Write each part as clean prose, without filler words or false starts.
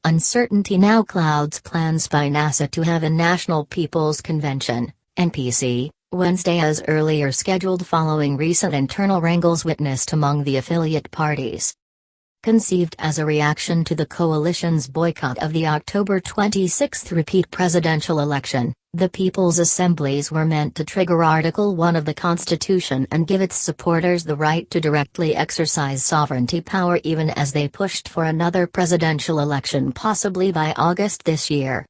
Uncertainty now clouds plans by NASA to have a National People's Convention, NPC, Wednesday as earlier scheduled following recent internal wrangles witnessed among the affiliate parties. Conceived as a reaction to the coalition's boycott of the October 26 repeat presidential election, the People's Assemblies were meant to trigger Article 1 of the Constitution and give its supporters the right to directly exercise sovereignty power even as they pushed for another presidential election possibly by August this year.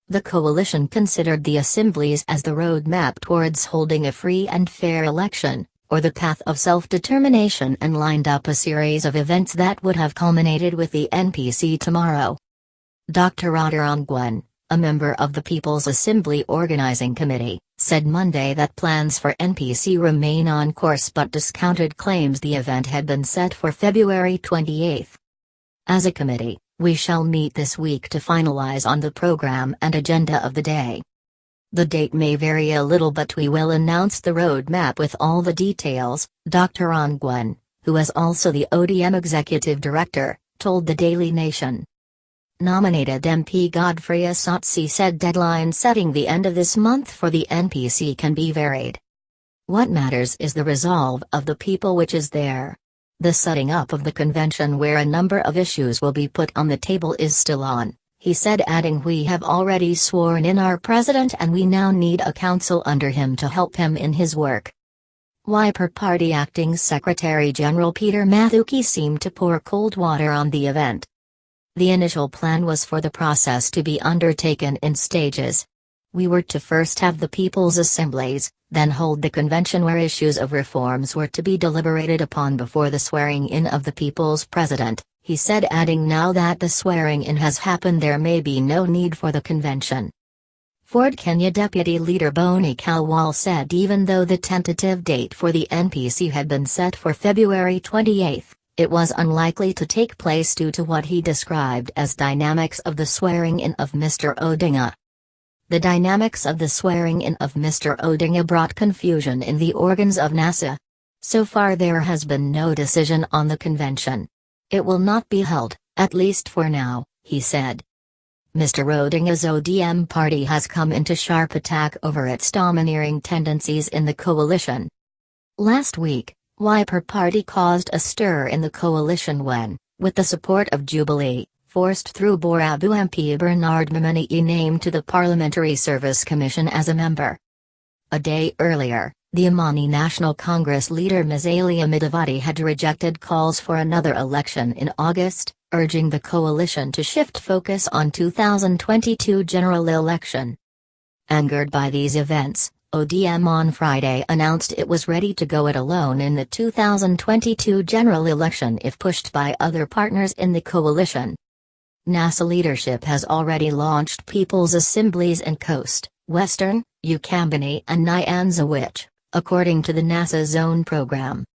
The coalition considered the assemblies as the roadmap towards holding a free and fair election, or the path of self-determination, and lined up a series of events that would have culminated with the NPC tomorrow. Dr. Ong'wen, a member of the People's Assembly Organizing Committee, said Monday that plans for NPC remain on course but discounted claims the event had been set for February 28. As a committee, we shall meet this week to finalize on the program and agenda of the day. The date may vary a little but we will announce the roadmap with all the details, Dr. Ong'wen, who is also the ODM executive director, told the Daily Nation. Nominated MP Godfrey Osotsi said deadline setting the end of this month for the NPC can be varied. What matters is the resolve of the people which is there. The setting up of the convention where a number of issues will be put on the table is still on, he said, adding we have already sworn in our president and we now need a council under him to help him in his work. Wiper Party Acting Secretary General Peter Mathuki seemed to pour cold water on the event. The initial plan was for the process to be undertaken in stages. We were to first have the People's Assemblies, then hold the convention where issues of reforms were to be deliberated upon before the swearing-in of the People's President, he said, adding now that the swearing-in has happened there may be no need for the convention. Ford Kenya Deputy Leader Boni Khalwal said even though the tentative date for the NPC had been set for February 28, it was unlikely to take place due to what he described as dynamics of the swearing-in of Mr. Odinga. The dynamics of the swearing-in of Mr. Odinga brought confusion in the organs of NASA. So far there has been no decision on the convention. It will not be held, at least for now, he said. Mr. Odinga's ODM party has come into sharp attack over its domineering tendencies in the coalition. Last week, Wiper Party caused a stir in the coalition when, with the support of Jubilee, forced through Borabu MP Bernard Mamani named to the Parliamentary Service Commission as a member. A day earlier, the Amani National Congress leader Musalia Mudavadi had rejected calls for another election in August, urging the coalition to shift focus on 2022 general election. Angered by these events, ODM on Friday announced it was ready to go it alone in the 2022 general election if pushed by other partners in the coalition. NASA leadership has already launched People's Assemblies in Coast, Western, Ukambani and Nyanza which, according to the NASA Zone program,